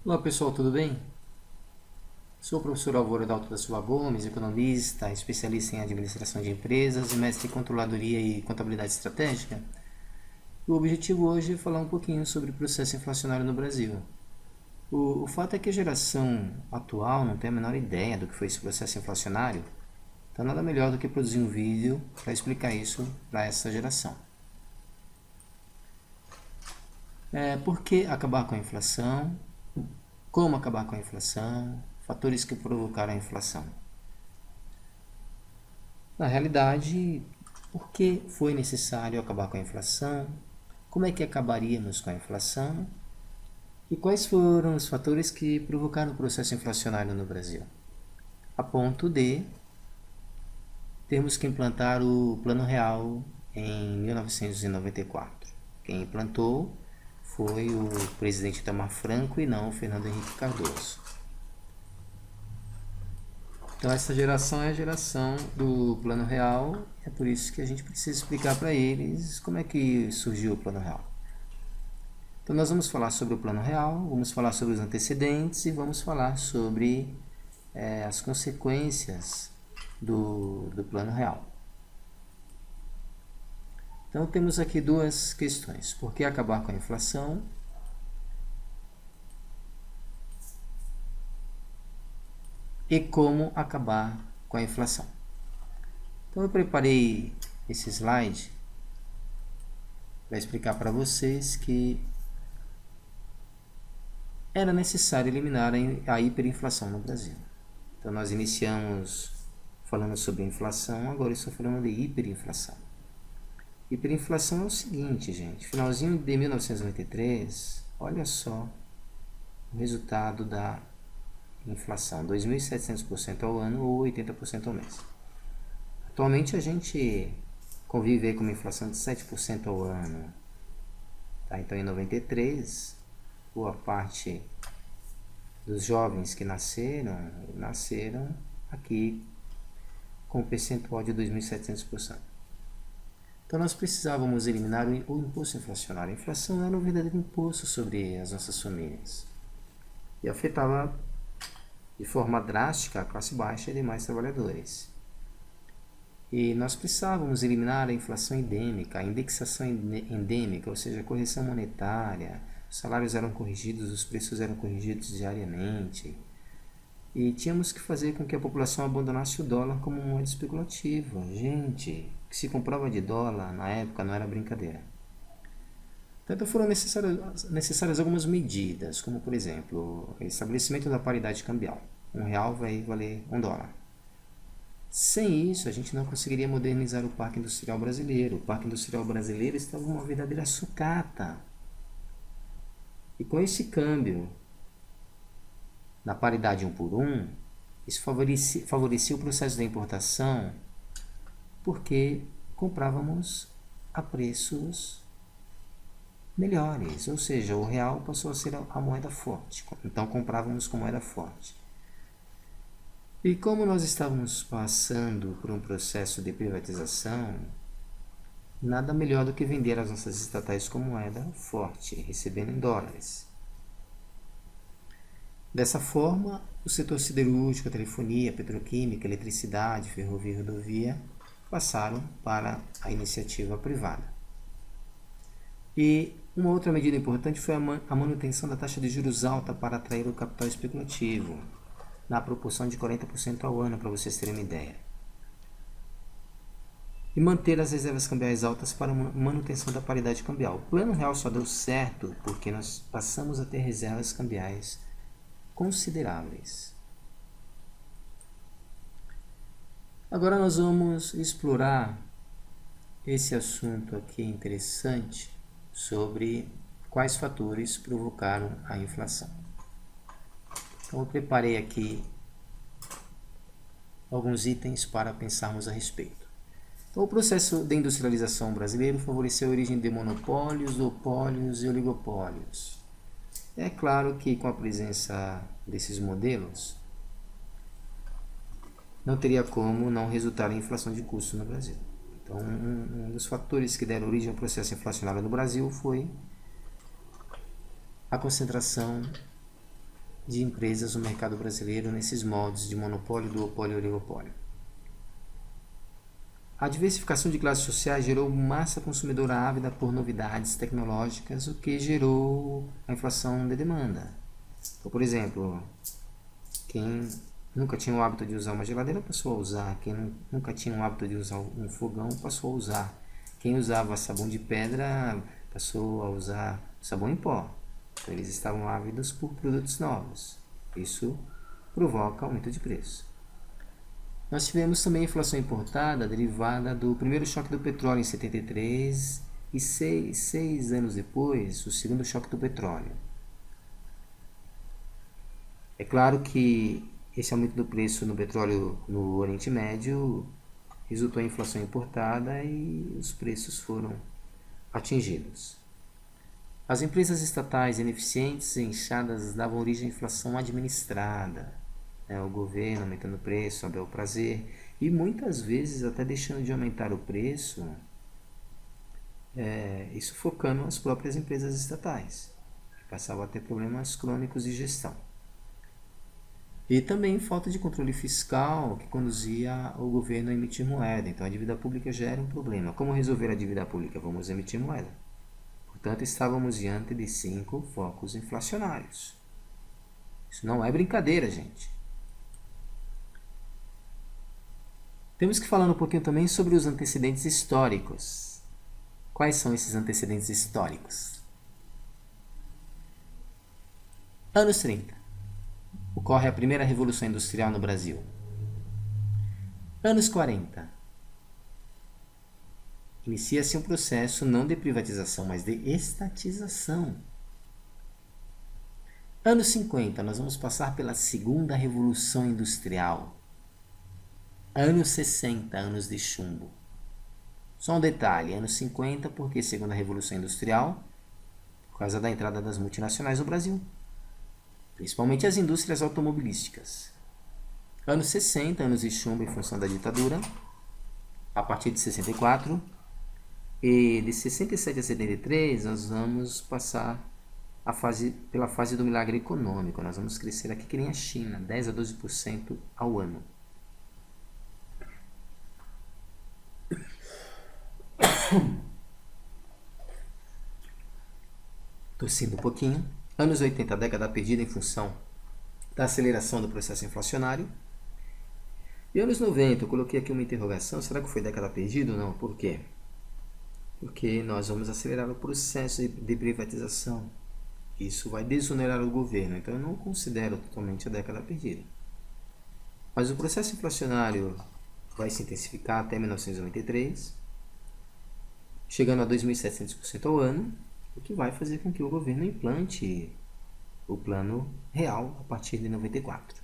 Olá pessoal, tudo bem? Sou o professor Álvaro Dalto da Silva Gomes, economista, especialista em administração de empresas e mestre em controladoria e contabilidade estratégica. O objetivo hoje é falar um pouquinho sobre o processo inflacionário no Brasil. O fato é que a geração atual não tem a menor ideia do que foi esse processo inflacionário, então nada melhor do que produzir um vídeo para explicar isso para essa geração. Por que acabar com a inflação? Como acabar com a inflação? Fatores que provocaram a inflação. Na realidade, por que foi necessário acabar com a inflação? Como é que acabaríamos com a inflação? E quais foram os fatores que provocaram o processo inflacionário no Brasil? A ponto de termos que implantar o Plano Real em 1994. Quem implantou foi o presidente Itamar Franco e não o Fernando Henrique Cardoso. Então essa geração é a geração do Plano Real, é por isso que a gente precisa explicar para eles como é que surgiu o Plano Real. Então nós vamos falar sobre o Plano Real, vamos falar sobre os antecedentes e vamos falar sobre as consequências do Plano Real. Então temos aqui duas questões: por que acabar com a inflação e como acabar com a inflação. Então eu preparei esse slide para explicar para vocês que era necessário eliminar a hiperinflação no Brasil. Então nós iniciamos falando sobre inflação, agora eu estou falando de hiperinflação. Hiperinflação é o seguinte, gente, finalzinho de 1993, olha só o resultado da inflação, 2.700% ao ano ou 80% ao mês. Atualmente a gente convive com uma inflação de 7% ao ano. Tá? Então em 93, boa parte dos jovens que nasceram aqui com o percentual de 2.700%. Então nós precisávamos eliminar o imposto inflacionário. A inflação era um verdadeiro imposto sobre as nossas famílias e afetava de forma drástica a classe baixa e demais trabalhadores. E nós precisávamos eliminar a inflação endêmica, a indexação endêmica, ou seja, a correção monetária. Os salários eram corrigidos, os preços eram corrigidos diariamente. E tínhamos que fazer com que a população abandonasse o dólar como moeda especulativa. Gente, o que se comprava de dólar na época não era brincadeira. Então foram necessárias algumas medidas, como por exemplo, o estabelecimento da paridade cambial. R$1 vai valer $1. Sem isso, a gente não conseguiria modernizar o parque industrial brasileiro. O parque industrial brasileiro estava uma verdadeira sucata. E com esse câmbio na paridade 1 por 1, isso favorecia o processo da importação, porque comprávamos a preços melhores, ou seja, o real passou a ser a moeda forte, então comprávamos com moeda forte. E como nós estávamos passando por um processo de privatização, nada melhor do que vender as nossas estatais com moeda forte, recebendo em dólares. Dessa forma, o setor siderúrgico, a telefonia, a petroquímica, a eletricidade, ferrovia e rodovia passaram para a iniciativa privada. E uma outra medida importante foi a manutenção da taxa de juros alta para atrair o capital especulativo, na proporção de 40% ao ano, para vocês terem uma ideia. E manter as reservas cambiais altas para a manutenção da paridade cambial. O Plano Real só deu certo porque nós passamos a ter reservas cambiais consideráveis. Agora nós vamos explorar esse assunto aqui interessante sobre quais fatores provocaram a inflação. Então eu preparei aqui alguns itens para pensarmos a respeito. Então, o processo de industrialização brasileiro favoreceu a origem de monopólios, duopólios e oligopólios. É claro que com a presença desses modelos, não teria como não resultar em inflação de custos no Brasil. Então, um dos fatores que deram origem ao processo inflacionário no Brasil foi a concentração de empresas no mercado brasileiro nesses moldes de monopólio, duopólio e oligopólio. A diversificação de classes sociais gerou massa consumidora ávida por novidades tecnológicas, o que gerou a inflação de demanda. Então, por exemplo, quem nunca tinha o hábito de usar uma geladeira passou a usar, quem nunca tinha o hábito de usar um fogão passou a usar, quem usava sabão de pedra passou a usar sabão em pó. Então, eles estavam ávidos por produtos novos. Isso provoca aumento de preço. Nós tivemos também a inflação importada derivada do primeiro choque do petróleo em 73 e seis anos depois, o segundo choque do petróleo. É claro que esse aumento do preço no petróleo no Oriente Médio resultou em inflação importada e os preços foram atingidos. As empresas estatais ineficientes e inchadas davam origem à inflação administrada, o governo aumentando o preço a bel prazer e muitas vezes até deixando de aumentar o preço, isso focando as próprias empresas estatais, que passavam a ter problemas crônicos de gestão. E também falta de controle fiscal que conduzia o governo a emitir moeda. Então a dívida pública já era um problema. Como resolver a dívida pública? Vamos emitir moeda. Portanto, estávamos diante de 5 focos inflacionários. Isso não é brincadeira, gente. Temos que falar um pouquinho também sobre os antecedentes históricos. Quais são esses antecedentes históricos? Anos 30. Ocorre a primeira Revolução Industrial no Brasil. Anos 40. Inicia-se um processo não de privatização, mas de estatização. Anos 50, nós vamos passar pela segunda Revolução Industrial. Anos 60, anos de chumbo. Só um detalhe, anos 50, porque segunda Revolução Industrial? Por causa da entrada das multinacionais no Brasil. Principalmente as indústrias automobilísticas. Anos 60, anos de chumbo em função da ditadura, a partir de 64, e de 67 a 73 nós vamos passar pela fase do milagre econômico. Nós vamos crescer aqui que nem a China, 10 a 12% ao ano. Tossindo um pouquinho. Anos 80, década perdida em função da aceleração do processo inflacionário. E anos 90, eu coloquei aqui uma interrogação, será que foi década perdida ou não? Por quê? Porque nós vamos acelerar o processo de privatização. Isso vai desonerar o governo, então eu não considero totalmente a década perdida. Mas o processo inflacionário vai se intensificar até 1993, chegando a 2.700% ao ano, o que vai fazer com que o governo implante o plano real a partir de 94.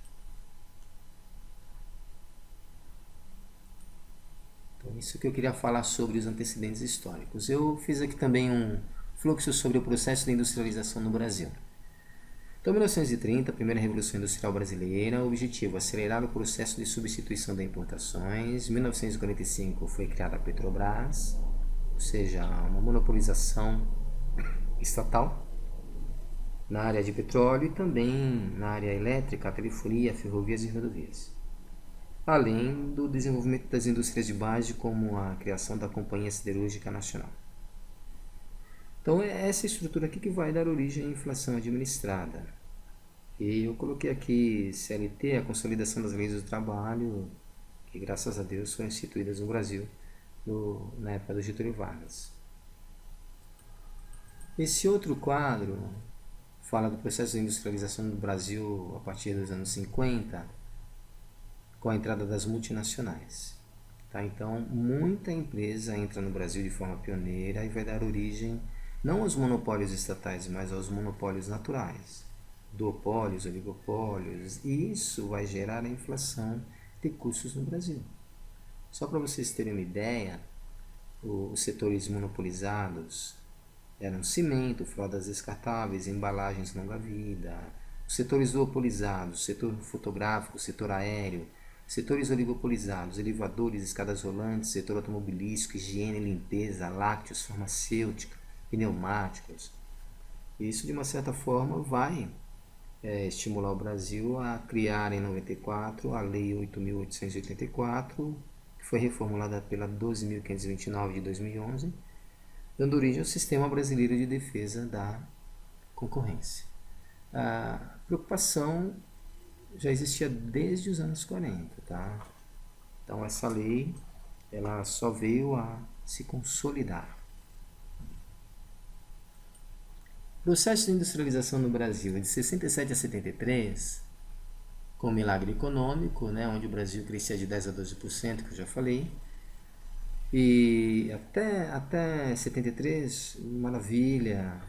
Então, isso que eu queria falar sobre os antecedentes históricos. Eu fiz aqui também um fluxo sobre o processo de industrialização no Brasil. Então, 1930, a primeira Revolução Industrial Brasileira, o objetivo acelerar o processo de substituição de importações. 1945 foi criada a Petrobras, ou seja, uma monopolização estatal na área de petróleo e também na área elétrica, telefonia, ferrovias e rodovias. Além do desenvolvimento das indústrias de base, como a criação da Companhia Siderúrgica Nacional. Então é essa estrutura aqui que vai dar origem à inflação administrada. E eu coloquei aqui CLT, a Consolidação das Leis do Trabalho, que graças a Deus foram instituídas no Brasil na época do Getúlio Vargas. Esse outro quadro fala do processo de industrialização do Brasil a partir dos anos 50, com a entrada das multinacionais. Tá? Então, muita empresa entra no Brasil de forma pioneira e vai dar origem não aos monopólios estatais, mas aos monopólios naturais, duopólios, oligopólios, e isso vai gerar a inflação de custos no Brasil. Só para vocês terem uma ideia, os setores monopolizados eram cimento, fraldas descartáveis, embalagens longa-vida. Os setores duopolizados, setor fotográfico, setor aéreo, setores oligopolizados, elevadores, escadas rolantes, setor automobilístico, higiene e limpeza, lácteos, farmacêutica, pneumáticos. Isso, de uma certa forma, vai estimular o Brasil a criar em 94 a Lei 8.884, que foi reformulada pela 12.529 de 2011, dando origem ao Sistema Brasileiro de Defesa da Concorrência. A preocupação já existia desde os anos 40, tá? Então essa lei ela só veio a se consolidar. O processo de industrialização no Brasil é de 67 a 73, com o milagre econômico, né, onde o Brasil crescia de 10 a 12%, que eu já falei. E até 73, maravilha,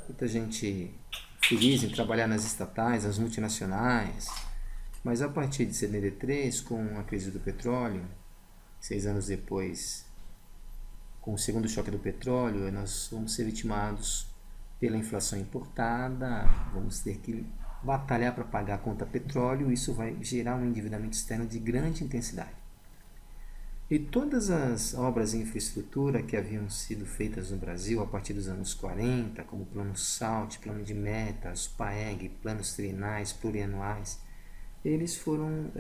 muita gente feliz em trabalhar nas estatais, nas multinacionais. Mas a partir de 73, com a crise do petróleo, 6 anos depois, com o segundo choque do petróleo, nós vamos ser vitimados pela inflação importada, vamos ter que batalhar para pagar a conta petróleo, isso vai gerar um endividamento externo de grande intensidade. E todas as obras em infraestrutura que haviam sido feitas no Brasil a partir dos anos 40, como o Plano SALT, Plano de Metas, PAEG, planos trienais, plurianuais, eles foram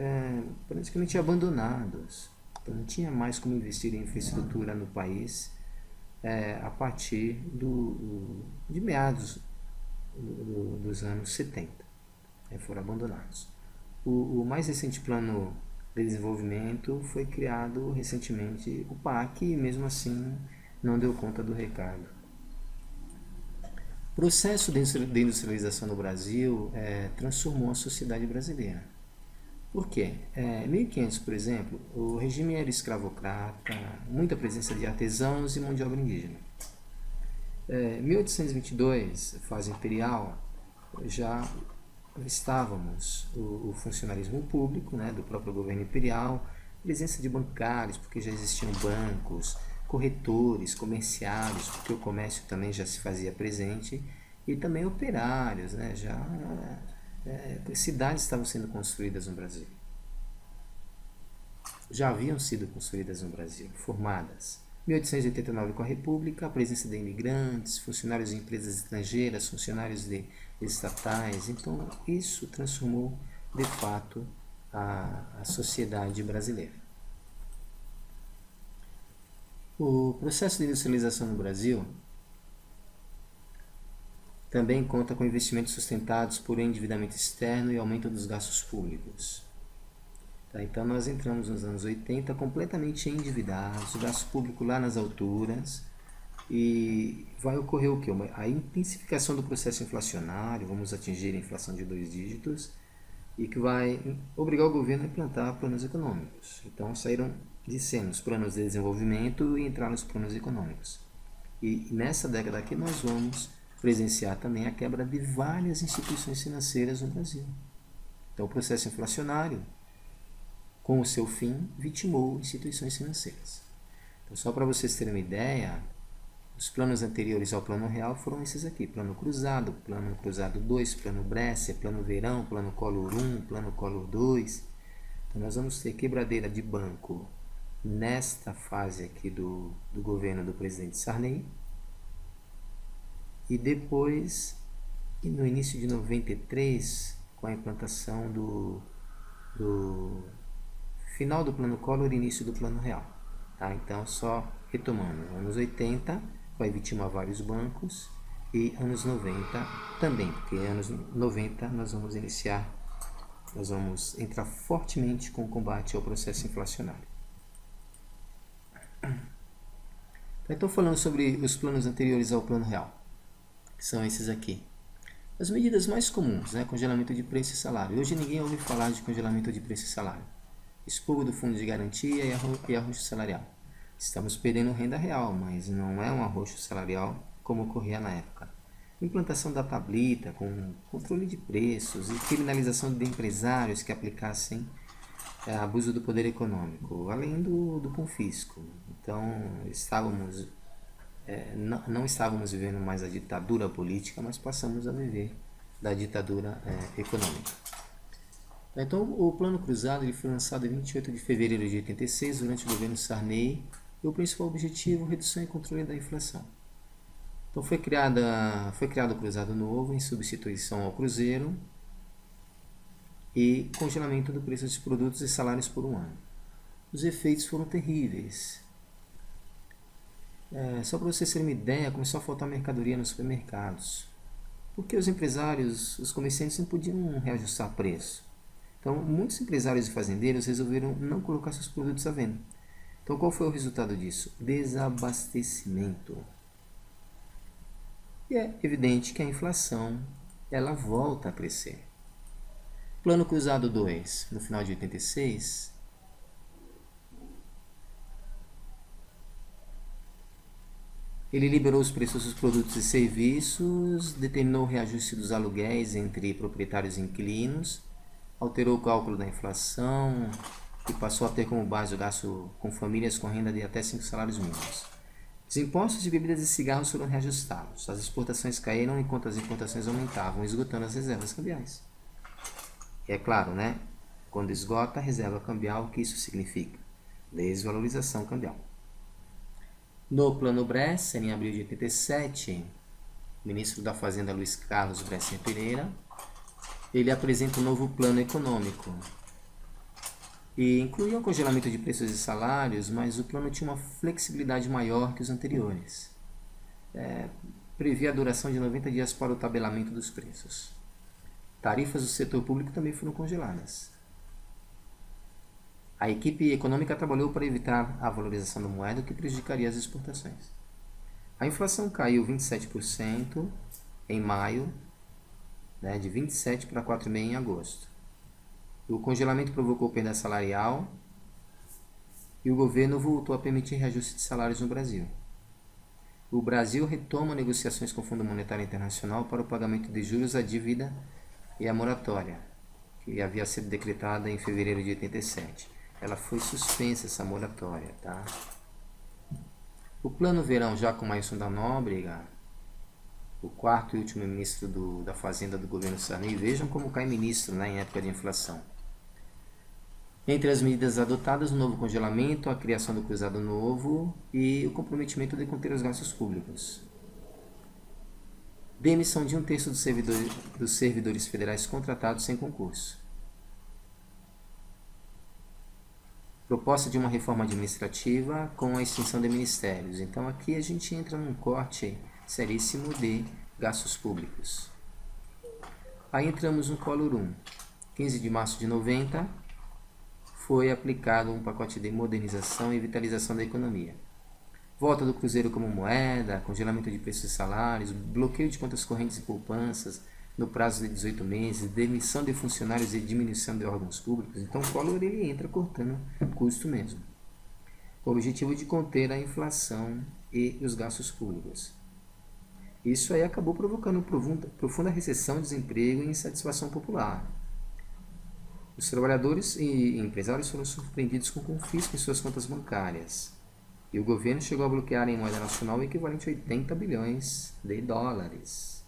praticamente abandonados. Então não tinha mais como investir em infraestrutura no país a partir de meados dos anos 70. Foram abandonados. O mais recente plano de desenvolvimento foi criado recentemente, o PAC, e mesmo assim não deu conta do recado. O processo de industrialização no Brasil transformou a sociedade brasileira. Por quê? 1500, por exemplo, o regime era escravocrata, muita presença de artesãos e mão de obra indígena. 1822, fase imperial, já estávamos o funcionalismo público, né, do próprio governo imperial, presença de bancários, porque já existiam bancos, corretores, comerciários, porque o comércio também já se fazia presente, e também operários, né, cidades estavam sendo construídas no Brasil. Já haviam sido construídas no Brasil, formadas. 1889 com a República, a presença de imigrantes, funcionários de empresas estrangeiras, funcionários de estatais. Então, isso transformou, de fato, a sociedade brasileira. O processo de industrialização no Brasil também conta com investimentos sustentados por endividamento externo e aumento dos gastos públicos. Então nós entramos nos anos 80 completamente endividados, o gasto público lá nas alturas, e vai ocorrer o quê? A intensificação do processo inflacionário, vamos atingir a inflação de 2 dígitos, e que vai obrigar o governo a implantar planos econômicos. Então saíram de cena os planos de desenvolvimento e entraram os planos econômicos. E nessa década aqui nós vamos presenciar também a quebra de várias instituições financeiras no Brasil. Então o processo inflacionário, com o seu fim, vitimou instituições financeiras. Então, só para vocês terem uma ideia, os planos anteriores ao Plano Real foram esses aqui: Plano Cruzado 2, Plano Brescia, Plano Verão, Plano Collor 1, Plano Collor 2. Então, nós vamos ter quebradeira de banco nesta fase aqui do governo do presidente Sarney. E depois, no início de 93, com a implantação do final do Plano Collor e início do Plano Real. Tá? Então, só retomando, anos 80 vai vitimar vários bancos, e anos 90 também, porque anos 90 nós vamos entrar fortemente com o combate ao processo inflacionário. Então, falando sobre os planos anteriores ao Plano Real, que são esses aqui. As medidas mais comuns, né? Congelamento de preço e salário. Hoje ninguém ouve falar de congelamento de preço e salário. Expurgo do fundo de garantia e arroxo salarial. Estamos perdendo renda real, mas não é um arroxo salarial como ocorria na época. Implantação da tablita com controle de preços e criminalização de empresários que aplicassem abuso do poder econômico, além do confisco. Então, não estávamos vivendo mais a ditadura política, mas passamos a viver da ditadura econômica. Então, o Plano Cruzado ele foi lançado em 28 de fevereiro de 86, durante o governo Sarney, e o principal objetivo, redução e controle da inflação. Então, foi criado o Cruzado Novo em substituição ao Cruzeiro, e congelamento do preço de produtos e salários por um ano. Os efeitos foram terríveis. Só para vocês terem uma ideia, começou a faltar mercadoria nos supermercados, porque os empresários, os comerciantes não podiam reajustar preço. Então, muitos empresários e fazendeiros resolveram não colocar seus produtos à venda. Então, qual foi o resultado disso? Desabastecimento. E é evidente que a inflação, ela volta a crescer. Plano Cruzado 2, no final de 86, ele liberou os preços dos produtos e serviços, determinou o reajuste dos aluguéis entre proprietários e inquilinos, alterou o cálculo da inflação e passou a ter como base o gasto com famílias com renda de até 5 salários mínimos. Os impostos de bebidas e cigarros foram reajustados. As exportações caíram enquanto as importações aumentavam, esgotando as reservas cambiais. E é claro, né? Quando esgota a reserva cambial, o que isso significa? Desvalorização cambial. No Plano Bresser, em abril de 87, o ministro da Fazenda Luiz Carlos Bresser Pereira, ele apresenta um novo plano econômico. E incluía o congelamento de preços e salários, mas o plano tinha uma flexibilidade maior que os anteriores. Previa a duração de 90 dias para o tabelamento dos preços. Tarifas do setor público também foram congeladas. A equipe econômica trabalhou para evitar a valorização da moeda, que prejudicaria as exportações. A inflação caiu 27% em maio, de 27% para 4,5% em agosto. O congelamento provocou perda salarial e o governo voltou a permitir reajuste de salários no Brasil. O Brasil retoma negociações com o Fundo Monetário Internacional para o pagamento de juros da dívida e a moratória, que havia sido decretada em fevereiro de 87. Ela foi suspensa, essa moratória, tá? O Plano Verão, já com Maílson da Nóbrega, o quarto e último ministro da Fazenda do governo Sarney, vejam como cai ministro, em época de inflação. Entre as medidas adotadas, o novo congelamento, a criação do cruzado novo e o comprometimento de conter os gastos públicos. Demissão de 1/3 dos servidores federais contratados sem concurso. Proposta de uma reforma administrativa com a extinção de ministérios. Então aqui a gente entra num corte seríssimo de gastos públicos. Aí entramos no Collor 1. 15 de março de 90, foi aplicado um pacote de modernização e vitalização da economia. Volta do cruzeiro como moeda, congelamento de preços e salários, bloqueio de contas correntes e poupanças no prazo de 18 meses, demissão de funcionários e diminuição de órgãos públicos. Então o Collor ele entra cortando custo mesmo, com o objetivo de conter a inflação e os gastos públicos. Isso aí acabou provocando profunda recessão, desemprego e insatisfação popular. Os trabalhadores e empresários foram surpreendidos com confisco em suas contas bancárias. E o governo chegou a bloquear em moeda nacional o equivalente a 80 bilhões de dólares.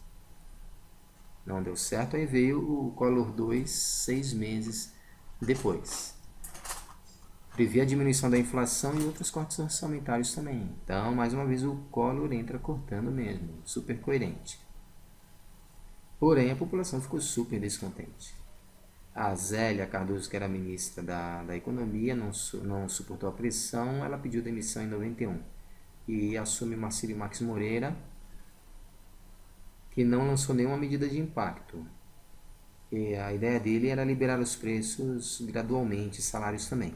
Não deu certo, aí veio o Collor 2, 6 meses depois. Previa a diminuição da inflação e outros cortes orçamentários também. Então, mais uma vez, o Collor entra cortando mesmo, super coerente. Porém, a população ficou super descontente. A Zélia Cardoso, que era ministra da Economia, não suportou a pressão, ela pediu demissão em 91. E assume Marcílio Marques Moreira, que não lançou nenhuma medida de impacto. E a ideia dele era liberar os preços gradualmente, salários também.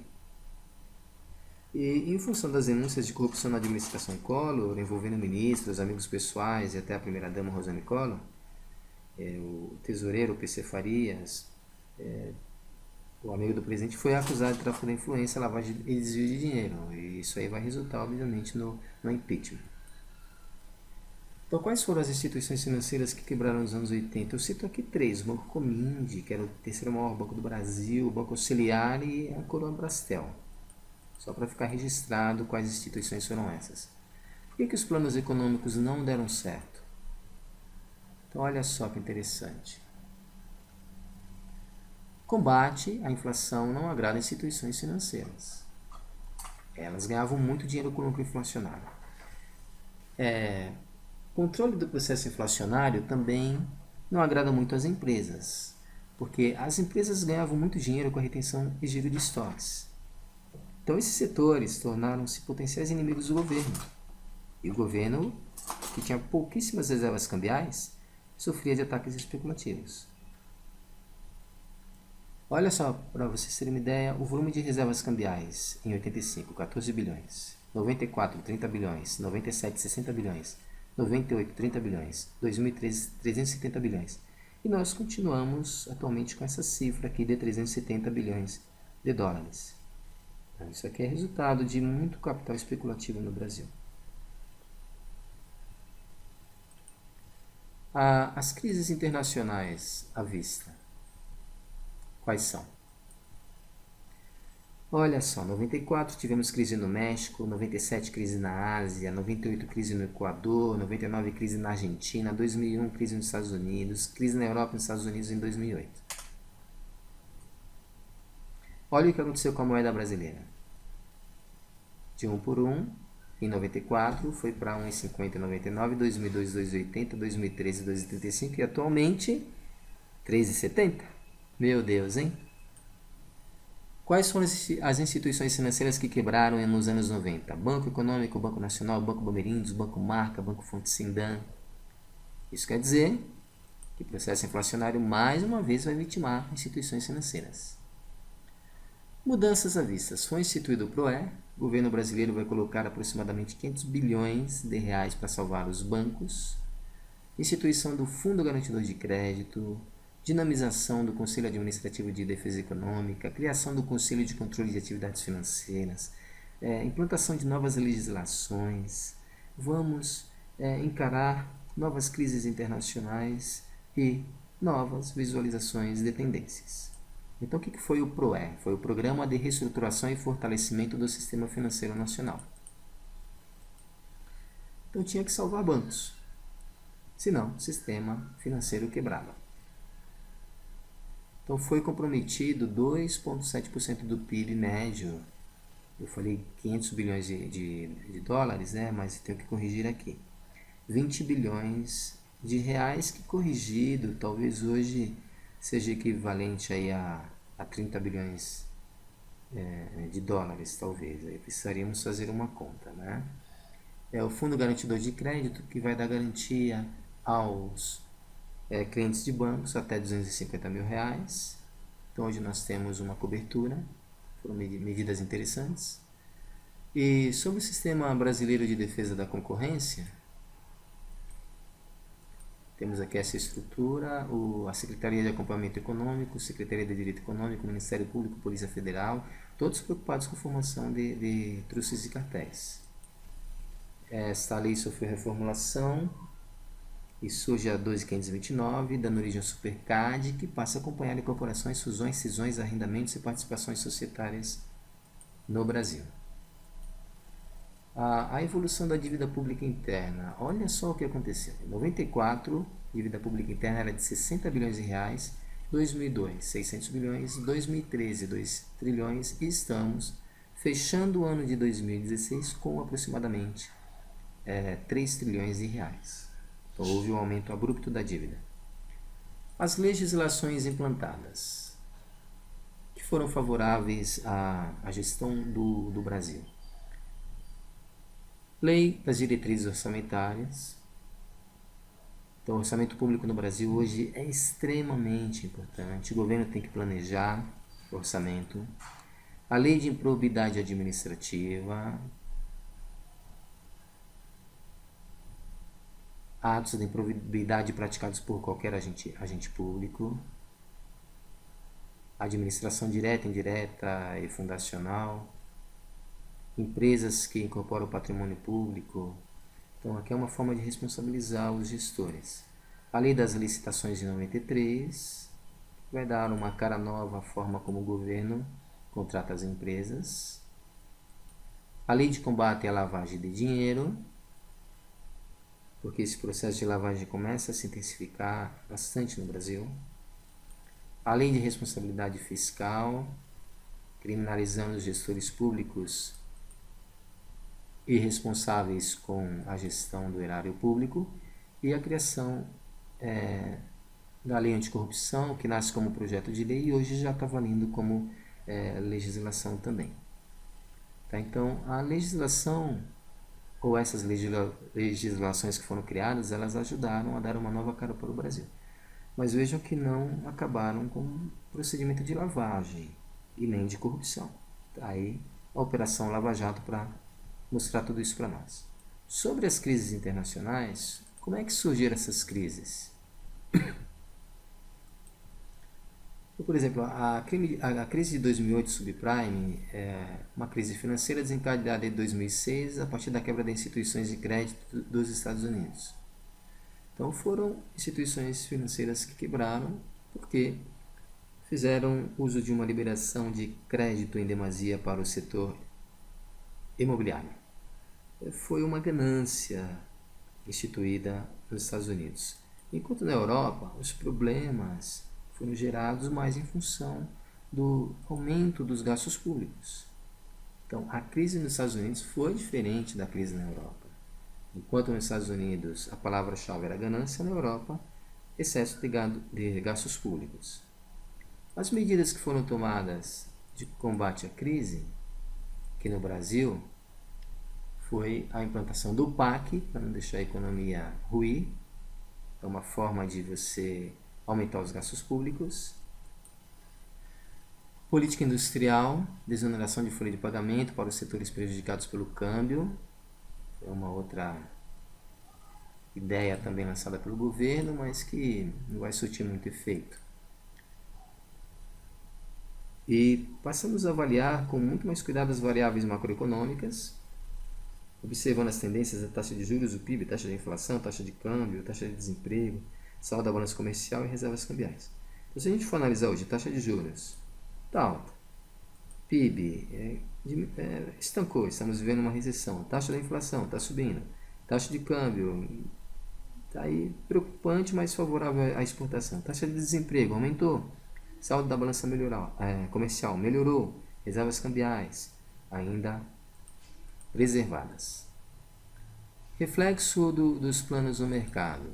E em função das denúncias de corrupção na administração Collor, envolvendo ministros, amigos pessoais e até a primeira-dama Rosane Collor, o tesoureiro PC Farias, o amigo do presidente, foi acusado de tráfico de influência, lavagem e desvio de dinheiro. E isso aí vai resultar, obviamente, no impeachment. Então, quais foram as instituições financeiras que quebraram nos anos 80? Eu cito aqui 3. O Banco Comindi, que era o terceiro maior banco do Brasil, o Banco Auxiliar e a Coroa Brastel. Só para ficar registrado quais instituições foram essas. Por que os planos econômicos não deram certo? Então, olha só que interessante. Combate à inflação não agrada instituições financeiras. Elas ganhavam muito dinheiro com o lucro inflacionário. Controle do processo inflacionário também não agrada muito às empresas, porque as empresas ganhavam muito dinheiro com a retenção e giro de estoques. Então esses setores tornaram-se potenciais inimigos do governo. E o governo, que tinha pouquíssimas reservas cambiais, sofria de ataques especulativos. Olha só, para vocês terem uma ideia, o volume de reservas cambiais em 85, 14 bilhões, 94, 30 bilhões, 97, 60 bilhões, 98, 30 bilhões, 2013, 370 bilhões. E nós continuamos atualmente com essa cifra aqui de 370 bilhões de dólares. Então, isso aqui é resultado de muito capital especulativo no Brasil. As crises internacionais à vista. Quais são? Olha só, 94 tivemos crise no México, 97 crise na Ásia, 98 crise no Equador, 99 crise na Argentina, 2001 crise nos Estados Unidos, crise na Europa e nos Estados Unidos em 2008. Olha o que aconteceu com a moeda brasileira. De 1 por 1, em 94 foi para 1,50 em 99, 2002 2,80, 2013 2,35 e atualmente 3,70. Meu Deus, hein? Quais foram as instituições financeiras que quebraram nos anos 90? Banco Econômico, Banco Nacional, Banco Bamerindos, Banco Marca, Banco Fonte Sindan. Isso quer dizer que o processo inflacionário mais uma vez vai vitimar instituições financeiras. Mudanças à vista. Foi instituído o PROE. O governo brasileiro vai colocar aproximadamente 500 bilhões de reais para salvar os bancos. Instituição do Fundo Garantidor de Crédito. Dinamização do Conselho Administrativo de Defesa Econômica, criação do Conselho de Controle de Atividades Financeiras, implantação de novas legislações. Vamos encarar novas crises internacionais e novas visualizações de tendências. Então, o que foi o PROE? Foi o Programa de Reestruturação e Fortalecimento do Sistema Financeiro Nacional. Então, tinha que salvar bancos, senão o sistema financeiro quebrava. Então foi comprometido 2,7% do PIB médio. Eu falei 500 bilhões de dólares, né? Mas tenho que corrigir aqui. 20 bilhões de reais que corrigido, talvez hoje seja equivalente aí a 30 bilhões de dólares, talvez. Aí precisaríamos fazer uma conta, né? É o Fundo Garantidor de Crédito que vai dar garantia aos clientes de bancos até 250 mil reais. Então hoje nós temos uma cobertura, foram medidas interessantes. E sobre o Sistema Brasileiro de Defesa da Concorrência, temos aqui essa estrutura, a Secretaria de Acompanhamento Econômico, Secretaria de Direito Econômico, Ministério Público, Polícia Federal, todos preocupados com a formação de trustes e cartéis. Esta lei sofreu reformulação e surge a 12.529, dando origem ao Supercad, que passa a acompanhar incorporações, fusões, cisões, arrendamentos e participações societárias no Brasil. A evolução da dívida pública interna. Olha só o que aconteceu. Em 94, a dívida pública interna era de 60 bilhões de reais, 2002, 600 bilhões, 2013, 2 trilhões e estamos fechando o ano de 2016 com aproximadamente 3 trilhões de reais. Então, houve um aumento abrupto da dívida. As legislações implantadas que foram favoráveis à gestão do Brasil. Lei das diretrizes orçamentárias. Então, o orçamento público no Brasil hoje é extremamente importante. O governo tem que planejar o orçamento. A lei de improbidade administrativa. Atos de improbidade praticados por qualquer agente público, administração direta, indireta e fundacional, empresas que incorporam o patrimônio público. Então, aqui é uma forma de responsabilizar os gestores. A lei das licitações de 93 vai dar uma cara nova à forma como o governo contrata as empresas. A lei de combate à lavagem de dinheiro, porque esse processo de lavagem começa a se intensificar bastante no Brasil. A lei de responsabilidade fiscal, criminalizando os gestores públicos irresponsáveis com a gestão do erário público, e a criação da lei anticorrupção, que nasce como projeto de lei e hoje já está valendo como legislação também. Tá? Então, a legislação, ou essas legislações que foram criadas, elas ajudaram a dar uma nova cara para o Brasil. Mas vejam que não acabaram com procedimento de lavagem e nem de corrupção. Aí a Operação Lava Jato para mostrar tudo isso para nós. Sobre as crises internacionais, como é que surgiram essas crises? Por exemplo, a crise de 2008 subprime é uma crise financeira desencadeada em 2006 a partir da quebra das instituições de crédito dos Estados Unidos. Então foram instituições financeiras que quebraram porque fizeram uso de uma liberação de crédito em demasia para o setor imobiliário. Foi uma ganância instituída nos Estados Unidos. Enquanto na Europa, os problemas foram gerados mais em função do aumento dos gastos públicos. Então, a crise nos Estados Unidos foi diferente da crise na Europa. Enquanto nos Estados Unidos a palavra-chave era ganância, na Europa, excesso de gastos públicos. As medidas que foram tomadas de combate à crise, aqui no Brasil, foi a implantação do PAC, para não deixar a economia ruir. É uma forma de você aumentar os gastos públicos. Política industrial, desoneração de folha de pagamento para os setores prejudicados pelo câmbio. É uma outra ideia também lançada pelo governo, mas que não vai surtir muito efeito. E passamos a avaliar com muito mais cuidado as variáveis macroeconômicas, observando as tendências da taxa de juros, o PIB, taxa de inflação, taxa de câmbio, taxa de desemprego, saldo da balança comercial e reservas cambiais. Então, se a gente for analisar hoje, taxa de juros está alta, PIB estancou, estamos vivendo uma recessão, taxa da inflação está subindo, taxa de câmbio está aí preocupante, mas favorável à exportação, taxa de desemprego aumentou, saldo da balança comercial melhorou, reservas cambiais ainda preservadas. Reflexo dos planos no mercado.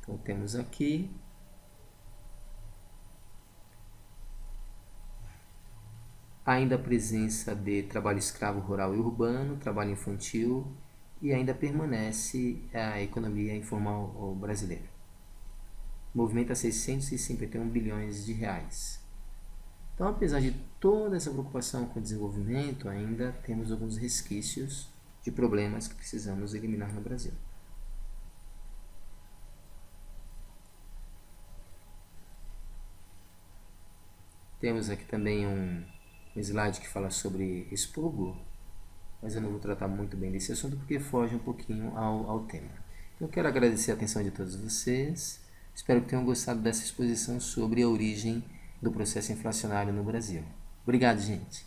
Então temos aqui ainda a presença de trabalho escravo rural e urbano, trabalho infantil e ainda permanece a economia informal brasileira. Movimenta 651 bilhões de reais. Então, apesar de toda essa preocupação com o desenvolvimento, ainda temos alguns resquícios de problemas que precisamos eliminar no Brasil. Temos aqui também um slide que fala sobre expurgo, mas eu não vou tratar muito bem desse assunto porque foge um pouquinho ao tema. Eu quero agradecer a atenção de todos vocês. Espero que tenham gostado dessa exposição sobre a origem do processo inflacionário no Brasil. Obrigado, gente.